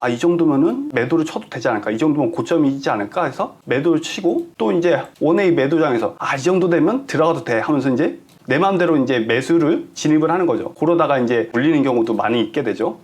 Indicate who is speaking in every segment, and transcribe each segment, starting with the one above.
Speaker 1: 이 정도면은 매도를 쳐도 되지 않을까, 이 정도면 고점이지 않을까 해서 매도를 치고, 또 이제 원웨이 매도장에서 이 정도 되면 들어가도 돼 하면서 이제 내 마음대로 이제 매수를 진입을 하는 거죠. 그러다가 이제 물리는 경우도 많이 있게 되죠.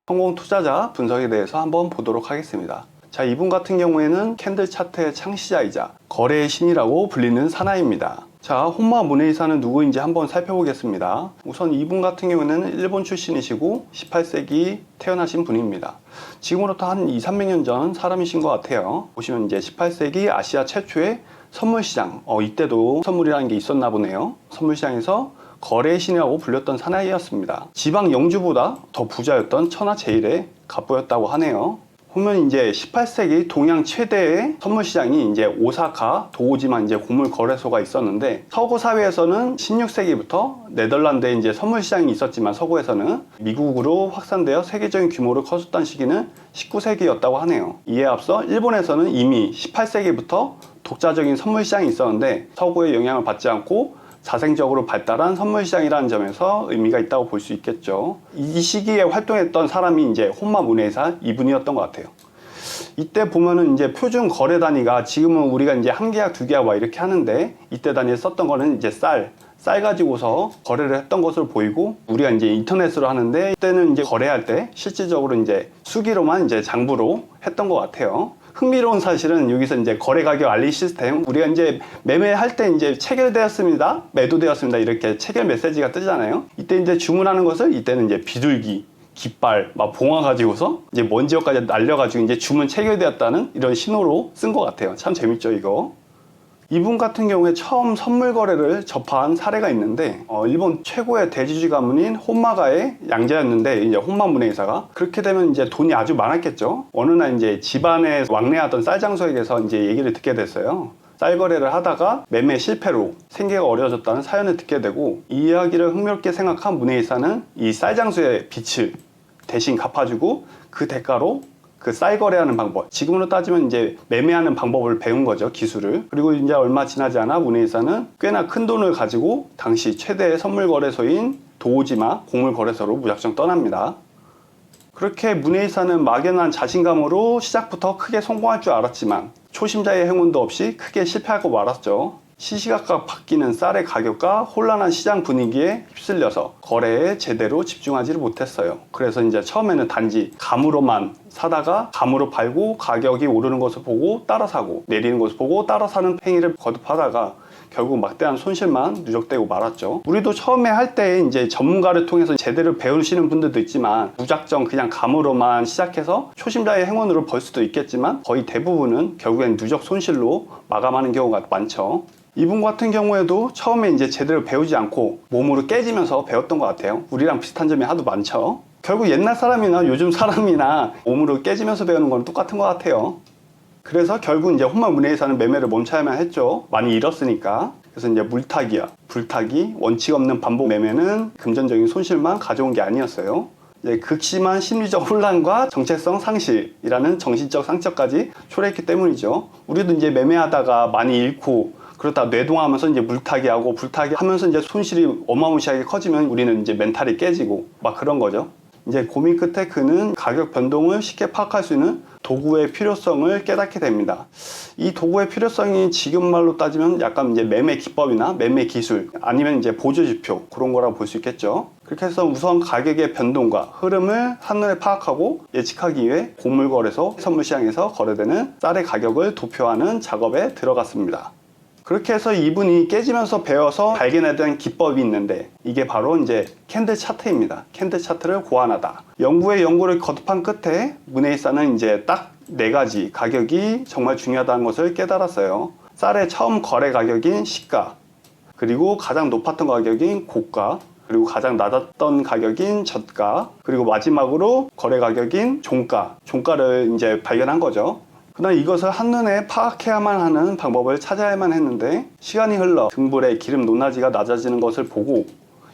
Speaker 1: 성공 투자자 분석에 대해서 한번 보도록 하겠습니다. 자, 이분 같은 경우에는 캔들 차트의 창시자이자 거래의 신이라고 불리는 사나이입니다. 자, 혼마 문에이사는 누구인지 한번 살펴보겠습니다. 우선 이분 같은 경우에는 일본 출신이시고 18세기 태어나신 분입니다. 지금으로부터 한 200~300년 전 사람이신 것 같아요. 보시면 이제 18세기 아시아 최초의 선물시장, 이때도 선물이라는 게 있었나 보네요. 선물시장에서 거래의 신이라고 불렸던 사나이였습니다. 지방 영주보다 더 부자였던 천하제일의 갑부였다고 하네요. 보면 이제 18세기 동양 최대의 선물시장이 이제 오사카 도오지마 이제 고물 거래소가 있었는데, 서구 사회에서는 16세기부터 네덜란드에 이제 선물시장이 있었지만 서구에서는 미국으로 확산되어 세계적인 규모로 커졌던 시기는 19세기였다고 하네요. 이에 앞서 일본에서는 이미 18세기부터 독자적인 선물시장이 있었는데 서구의 영향을 받지 않고 자생적으로 발달한 선물시장이라는 점에서 의미가 있다고 볼 수 있겠죠. 이 시기에 활동했던 사람이 이제 혼마 문에이사 이분이었던 것 같아요. 이때 보면은 이제 표준 거래 단위가, 지금은 우리가 이제 한 계약, 두 계약 이렇게 하는데, 이때 단위에 썼던 거는 이제 쌀 가지고서 거래를 했던 것으로 보이고, 우리가 이제 인터넷으로 하는데 이때는 이제 거래할 때 실질적으로 이제 수기로만 이제 장부로 했던 것 같아요. 흥미로운 사실은 여기서 이제 거래 가격 알리 시스템, 우리가 이제 매매할 때 이제 체결되었습니다, 매도되었습니다 이렇게 체결 메시지가 뜨잖아요. 이때 이제 주문하는 것을, 이때는 이제 비둘기, 깃발, 봉화 가지고서 이제 먼 지역까지 날려가지고 이제 주문 체결되었다는 이런 신호로 쓴 것 같아요. 참 재밌죠, 이거. 이분 같은 경우에 처음 선물 거래를 접한 사례가 있는데, 일본 최고의 대주주 가문인 혼마가의 양자였는데, 이제 혼마 문에이사가 그렇게 되면 이제 돈이 아주 많았겠죠. 어느 날 이제 집안에 왕래하던 쌀 장소에게서 이제 얘기를 듣게 됐어요. 쌀 거래를 하다가 매매 실패로 생계가 어려워졌다는 사연을 듣게 되고, 이 이야기를 흥미롭게 생각한 문에이사는 이 쌀 장소의 빚을 대신 갚아주고 그 대가로 그 쌀 거래하는 방법, 지금으로 따지면 이제 매매하는 방법을 배운 거죠, 기술을. 그리고 이제 얼마 지나지 않아 문에이사는 꽤나 큰 돈을 가지고 당시 최대의 선물 거래소인 도오지마 고물 거래소로 무작정 떠납니다. 그렇게 문에이사는 막연한 자신감으로 시작부터 크게 성공할 줄 알았지만 초심자의 행운도 없이 크게 실패하고 말았죠. 시시각각 바뀌는 쌀의 가격과 혼란한 시장 분위기에 휩쓸려서 거래에 제대로 집중하지를 못했어요. 그래서 이제 처음에는 단지 감으로만 사다가 감으로 팔고, 가격이 오르는 것을 보고 따라 사고, 내리는 것을 보고 따라 사는 행위를 거듭하다가 결국 막대한 손실만 누적되고 말았죠. 우리도 처음에 할 때 이제 전문가를 통해서 제대로 배우시는 분들도 있지만, 무작정 그냥 감으로만 시작해서 초심자의 행운으로 벌 수도 있겠지만, 거의 대부분은 결국엔 누적 손실로 마감하는 경우가 많죠. 이분 같은 경우에도 처음에 이제 제대로 배우지 않고 몸으로 깨지면서 배웠던 것 같아요. 우리랑 비슷한 점이 하도 많죠. 결국 옛날 사람이나 요즘 사람이나 몸으로 깨지면서 배우는 건 똑같은 것 같아요. 그래서 결국 이제 혼마 문에이사는 매매를 멈춰야만 했죠. 많이 잃었으니까. 그래서 이제 물타기야, 불타기, 원칙 없는 반복 매매는 금전적인 손실만 가져온 게 아니었어요. 이제 극심한 심리적 혼란과 정체성 상실이라는 정신적 상처까지 초래했기 때문이죠. 우리도 이제 매매하다가 많이 잃고, 그러다 뇌동하면서 이제 물타기 하고 불타기 하면서 이제 손실이 어마무시하게 커지면 우리는 이제 멘탈이 깨지고 그런 거죠. 이제 고민 끝에 그는 가격 변동을 쉽게 파악할 수 있는 도구의 필요성을 깨닫게 됩니다. 이 도구의 필요성이 지금 말로 따지면 약간 이제 매매 기법이나 매매 기술, 아니면 이제 보조지표, 그런 거라고 볼 수 있겠죠. 그렇게 해서 우선 가격의 변동과 흐름을 한눈에 파악하고 예측하기 위해 고물거래소 선물시장에서 거래되는 쌀의 가격을 도표하는 작업에 들어갔습니다. 그렇게 해서 이분이 깨지면서 배워서 발견했던 기법이 있는데, 이게 바로 이제 캔들 차트입니다. 캔들 차트를 고안하다. 연구를 거듭한 끝에 문에이사는 이제 딱 4가지 가격이 정말 중요하다는 것을 깨달았어요. 쌀의 처음 거래 가격인 시가, 그리고 가장 높았던 가격인 고가, 그리고 가장 낮았던 가격인 저가, 그리고 마지막으로 거래 가격인 종가를 이제 발견한 거죠. 그러나 이것을 한눈에 파악해야만 하는 방법을 찾아야만 했는데, 시간이 흘러 등불에 기름 높낮이가 낮아지는 것을 보고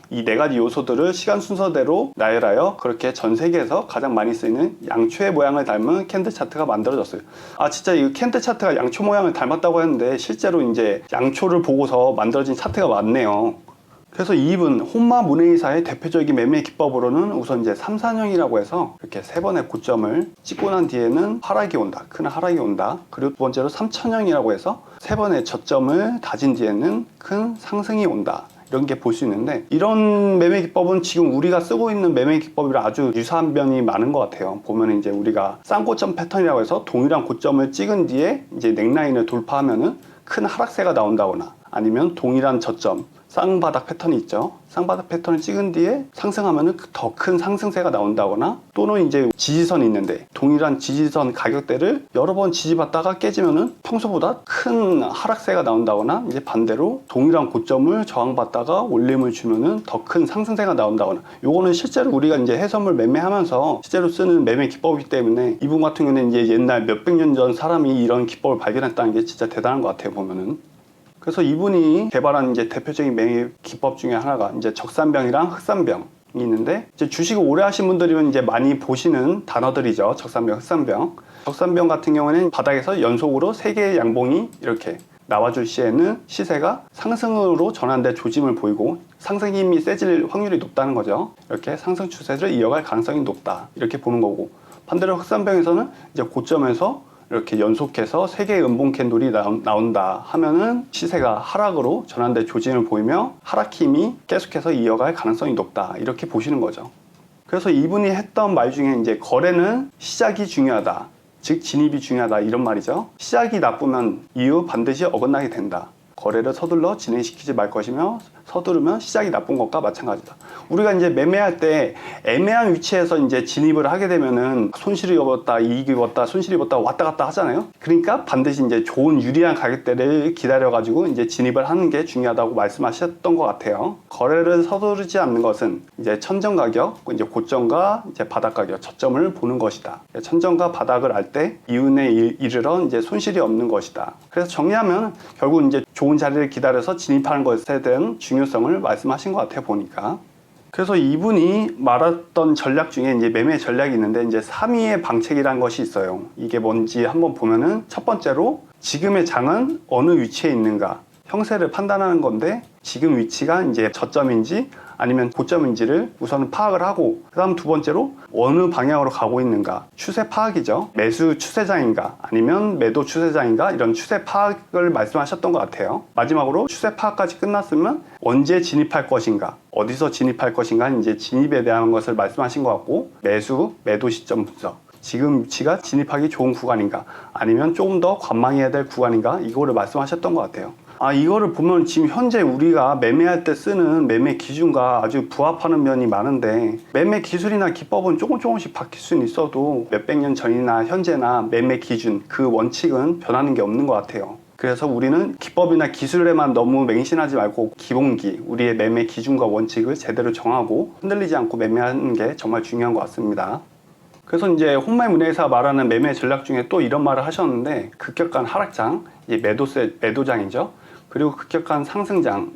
Speaker 1: 이 4가지 요소들을 시간 순서대로 나열하여 그렇게 전 세계에서 가장 많이 쓰이는 양초의 모양을 닮은 캔들 차트가 만들어졌어요. 진짜 이 캔들 차트가 양초 모양을 닮았다고 했는데 실제로 이제 양초를 보고서 만들어진 차트가 맞네요. 그래서 이입은 혼마 문의사의 대표적인 매매 기법으로는 우선 이제 3, 4년이라고 해서 이렇게 세 번의 고점을 찍고 난 뒤에는 하락이 온다. 큰 하락이 온다. 그리고 두 번째로 3천형이라고 해서 세 번의 저점을 다진 뒤에는 큰 상승이 온다. 이런 게 볼 수 있는데, 이런 매매 기법은 지금 우리가 쓰고 있는 매매 기법이랑 아주 유사한 면이 많은 것 같아요. 보면 이제 우리가 쌍고점 패턴이라고 해서 동일한 고점을 찍은 뒤에 이제 넥라인을 돌파하면은 큰 하락세가 나온다거나, 아니면 동일한 저점 쌍바닥 패턴이 있죠. 쌍바닥 패턴을 찍은 뒤에 상승하면은 더 큰 상승세가 나온다거나, 또는 이제 지지선이 있는데 동일한 지지선 가격대를 여러 번 지지받다가 깨지면은 평소보다 큰 하락세가 나온다거나, 이제 반대로 동일한 고점을 저항받다가 올림을 주면은 더 큰 상승세가 나온다거나, 요거는 실제로 우리가 이제 해선물 매매하면서 실제로 쓰는 매매 기법이기 때문에, 이분 같은 경우는 이제 옛날 몇백 년 전 사람이 이런 기법을 발견했다는 게 진짜 대단한 것 같아요, 보면은. 그래서 이분이 개발한 이제 대표적인 매매 기법 중에 하나가 이제 적산병이랑 흑산병이 있는데, 이제 주식을 오래 하신 분들이면 이제 많이 보시는 단어들이죠. 적산병, 흑산병. 적산병 같은 경우는 바닥에서 연속으로 3개의 양봉이 이렇게 나와줄 시에는 시세가 상승으로 전환될 조짐을 보이고 상승 힘이 세질 확률이 높다는 거죠. 이렇게 상승 추세를 이어갈 가능성이 높다. 이렇게 보는 거고, 반대로 흑산병에서는 이제 고점에서 이렇게 연속해서 3개의 음봉 캔들이 나온다 하면은 시세가 하락으로 전환될 조짐을 보이며 하락 힘이 계속해서 이어갈 가능성이 높다. 이렇게 보시는 거죠. 그래서 이분이 했던 말 중에 이제 거래는 시작이 중요하다. 즉 진입이 중요하다. 이런 말이죠. 시작이 나쁘면 이후 반드시 어긋나게 된다. 거래를 서둘러 진행시키지 말 것이며 서두르면 시작이 나쁜 것과 마찬가지다. 우리가 이제 매매할 때 애매한 위치에서 이제 진입을 하게 되면은 손실이 입었다, 이익이 입었다, 손실이 입었다 왔다 갔다 하잖아요. 그러니까 반드시 이제 좋은 유리한 가격대를 기다려가지고 이제 진입을 하는 게 중요하다고 말씀하셨던 것 같아요. 거래를 서두르지 않는 것은 이제 천정 가격, 이제 고점과 이제 바닥 가격, 저점을 보는 것이다. 천정과 바닥을 알 때 이윤에 이르러 이제 손실이 없는 것이다. 그래서 정리하면 결국 이제 좋은 자리를 기다려서 진입하는 것에 대한 중요성을 말씀하신 것 같아요, 보니까. 그래서 이분이 말했던 전략 중에 이제 매매 전략이 있는데, 이제 3위의 방책이라는 것이 있어요. 이게 뭔지 한번 보면은, 첫 번째로 지금의 장은 어느 위치에 있는가, 형세를 판단하는 건데, 지금 위치가 이제 저점인지 아니면 고점인지를 우선 파악을 하고, 그 다음 두 번째로 어느 방향으로 가고 있는가, 추세 파악이죠. 매수 추세장인가 아니면 매도 추세장인가, 이런 추세 파악을 말씀하셨던 것 같아요. 마지막으로 추세 파악까지 끝났으면 언제 진입할 것인가, 어디서 진입할 것인가, 이제 진입에 대한 것을 말씀하신 것 같고, 매수 매도 시점 분석, 지금 위치가 진입하기 좋은 구간인가 아니면 조금 더 관망해야 될 구간인가, 이거를 말씀하셨던 것 같아요. 이거를 보면 지금 현재 우리가 매매할 때 쓰는 매매 기준과 아주 부합하는 면이 많은데, 매매 기술이나 기법은 조금씩 바뀔 수는 있어도 몇백 년 전이나 현재나 매매 기준, 그 원칙은 변하는 게 없는 것 같아요. 그래서 우리는 기법이나 기술에만 너무 맹신하지 말고 기본기, 우리의 매매 기준과 원칙을 제대로 정하고 흔들리지 않고 매매하는 게 정말 중요한 것 같습니다. 그래서 이제 혼마의 문의사가 말하는 매매 전략 중에 또 이런 말을 하셨는데, 급격한 하락장, 이제 매도장이죠. 그리고 급격한 상승장,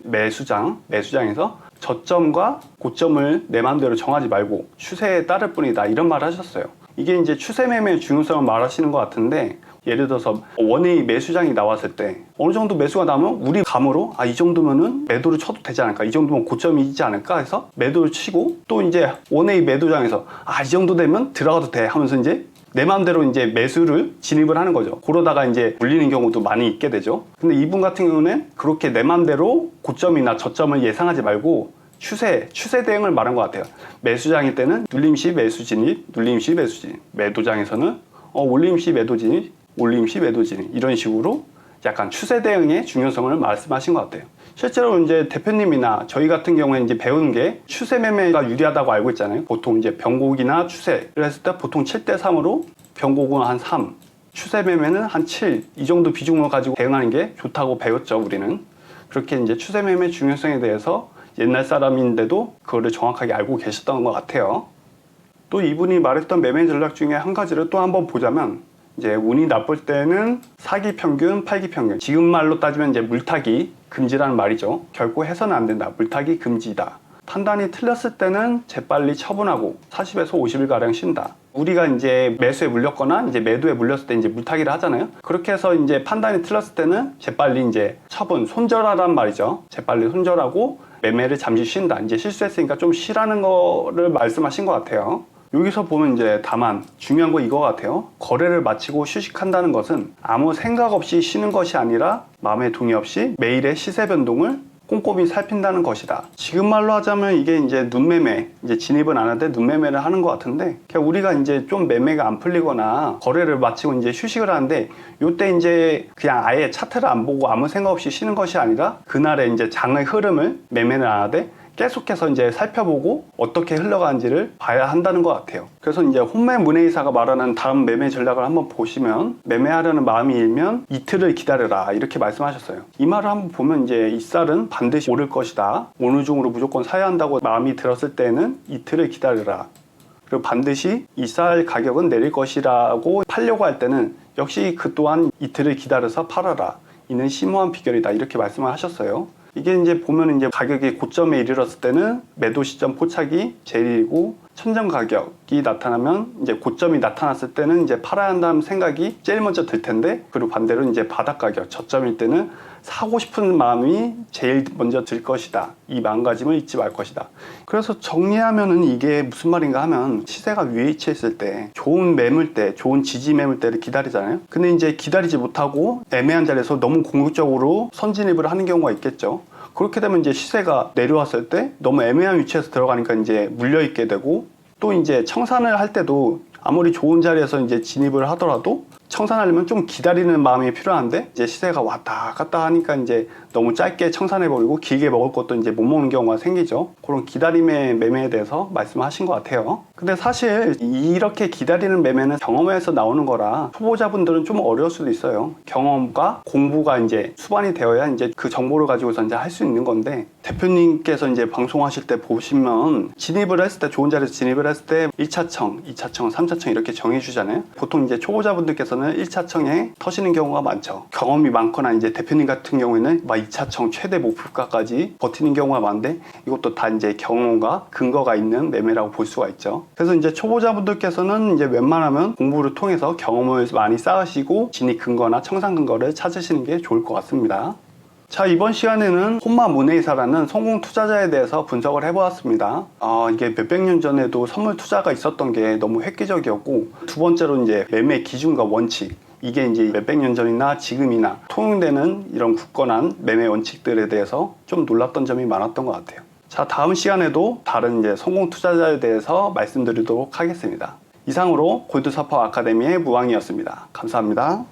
Speaker 1: 매수장에서 저점과 고점을 내 마음대로 정하지 말고 추세에 따를 뿐이다. 이런 말을 하셨어요. 이게 이제 추세 매매의 중요성을 말하시는 것 같은데, 예를 들어서 원웨이 매수장이 나왔을 때 어느 정도 매수가 나오면 우리 감으로 이 정도면은 매도를 쳐도 되지 않을까, 이 정도면 고점이지 않을까 해서 매도를 치고, 또 이제 원웨이 매도장에서 이 정도 되면 들어가도 돼 하면서 이제 내 마음대로 이제 매수를 진입을 하는 거죠. 그러다가 이제 물리는 경우도 많이 있게 되죠. 근데 이분 같은 경우는 그렇게 내 마음대로 고점이나 저점을 예상하지 말고 추세 대응을 말한 것 같아요. 매수장일 때는 눌림시 매수 진입, 눌림시 매수 진입, 매도장에서는 올림시 매도 진입, 올림시 매도 진입, 이런 식으로 약간 추세 대응의 중요성을 말씀하신 것 같아요. 실제로 이제 대표님이나 저희 같은 경우에 이제 배우는 게 추세 매매가 유리하다고 알고 있잖아요. 보통 이제 변곡이나 추세를 했을 때 보통 7대3으로 변곡은 한 3, 추세 매매는 한 7, 이 정도 비중을 가지고 대응하는 게 좋다고 배웠죠, 우리는. 그렇게 이제 추세 매매 중요성에 대해서 옛날 사람인데도 그거를 정확하게 알고 계셨던 것 같아요. 또 이분이 말했던 매매 전략 중에 한 가지를 또 한번 보자면, 이제 운이 나쁠 때는 사기 평균, 팔기 평균. 지금 말로 따지면 이제 물타기 금지라는 말이죠. 결코 해서는 안 된다. 물타기 금지다. 판단이 틀렸을 때는 재빨리 처분하고 40에서 50일 가량 쉰다. 우리가 이제 매수에 물렸거나 이제 매도에 물렸을 때 이제 물타기를 하잖아요. 그렇게 해서 이제 판단이 틀렸을 때는 재빨리 이제 처분, 손절하란 말이죠. 재빨리 손절하고 매매를 잠시 쉰다. 이제 실수했으니까 좀 쉬라는 거를 말씀하신 것 같아요. 여기서 보면 이제 다만 중요한 거 이거 같아요. 거래를 마치고 휴식한다는 것은 아무 생각 없이 쉬는 것이 아니라 마음의 동의 없이 매일의 시세 변동을 꼼꼼히 살핀다는 것이다. 지금 말로 하자면 이게 이제 눈매매, 이제 진입은 안 하는데 눈매매를 하는 것 같은데, 우리가 이제 좀 매매가 안 풀리거나 거래를 마치고 이제 휴식을 하는데, 요때 이제 그냥 아예 차트를 안 보고 아무 생각 없이 쉬는 것이 아니라 그날의 이제 장의 흐름을 매매는 안 하되 계속해서 이제 살펴보고 어떻게 흘러가는지를 봐야 한다는 것 같아요. 그래서 이제 혼매 문의사가 말하는 다음 매매 전략을 한번 보시면, 매매하려는 마음이 일면 이틀을 기다려라 이렇게 말씀하셨어요. 이 말을 한번 보면 이제 이 쌀은 반드시 오를 것이다, 어느 중으로 무조건 사야 한다고 마음이 들었을 때는 이틀을 기다려라, 그리고 반드시 이 쌀 가격은 내릴 것이라고 팔려고 할 때는 역시 그 또한 이틀을 기다려서 팔아라, 이는 심오한 비결이다 이렇게 말씀을 하셨어요. 이게 이제 보면 이제 가격이 고점에 이르렀을 때는 매도 시점 포착이 제일이고, 천정 가격이 나타나면 이제 고점이 나타났을 때는 이제 팔아야 한다는 생각이 제일 먼저 들 텐데, 그리고 반대로 이제 바닥 가격 저점일 때는 사고 싶은 마음이 제일 먼저 들 것이다. 이 마음가짐을 잊지 말 것이다. 그래서 정리하면은 이게 무슨 말인가 하면, 시세가 위에 위치했을 때 좋은 매물대, 좋은 지지 매물대를 기다리잖아요. 근데 이제 기다리지 못하고 애매한 자리에서 너무 공격적으로 선진입을 하는 경우가 있겠죠. 그렇게 되면 이제 시세가 내려왔을 때 너무 애매한 위치에서 들어가니까 이제 물려있게 되고, 또 이제 청산을 할 때도 아무리 좋은 자리에서 이제 진입을 하더라도 청산하려면 좀 기다리는 마음이 필요한데, 이제 시세가 왔다 갔다 하니까 이제 너무 짧게 청산해버리고 길게 먹을 것도 이제 못 먹는 경우가 생기죠. 그런 기다림의 매매에 대해서 말씀하신 것 같아요. 근데 사실 이렇게 기다리는 매매는 경험에서 나오는 거라 초보자분들은 좀 어려울 수도 있어요. 경험과 공부가 이제 수반이 되어야 이제 그 정보를 가지고서 이제 할 수 있는 건데, 대표님께서 이제 방송하실 때 보시면 진입을 했을 때, 좋은 자리에서 진입을 했을 때 1차청, 2차청, 3차청 이렇게 정해주잖아요. 보통 이제 초보자분들께서는 1차청에 터시는 경우가 많죠. 경험이 많거나 이제 대표님 같은 경우에는 막 2차청 최대 목표가까지 버티는 경우가 많은데, 이것도 다 이제 경험과 근거가 있는 매매라고 볼 수가 있죠. 그래서 이제 초보자분들께서는 이제 웬만하면 공부를 통해서 경험을 많이 쌓으시고 진입 근거나 청산 근거를 찾으시는 게 좋을 것 같습니다. 자, 이번 시간에는 혼마 문의사라는 성공 투자자에 대해서 분석을 해보았습니다. 이게 몇백 년 전에도 선물 투자가 있었던 게 너무 획기적이었고, 두 번째로 이제 매매 기준과 원칙, 이게 이제 몇백 년 전이나 지금이나 통용되는 이런 굳건한 매매 원칙들에 대해서 좀 놀랐던 점이 많았던 것 같아요. 자, 다음 시간에도 다른 이제 성공 투자자에 대해서 말씀드리도록 하겠습니다. 이상으로 골드서퍼 아카데미의 무왕이었습니다. 감사합니다.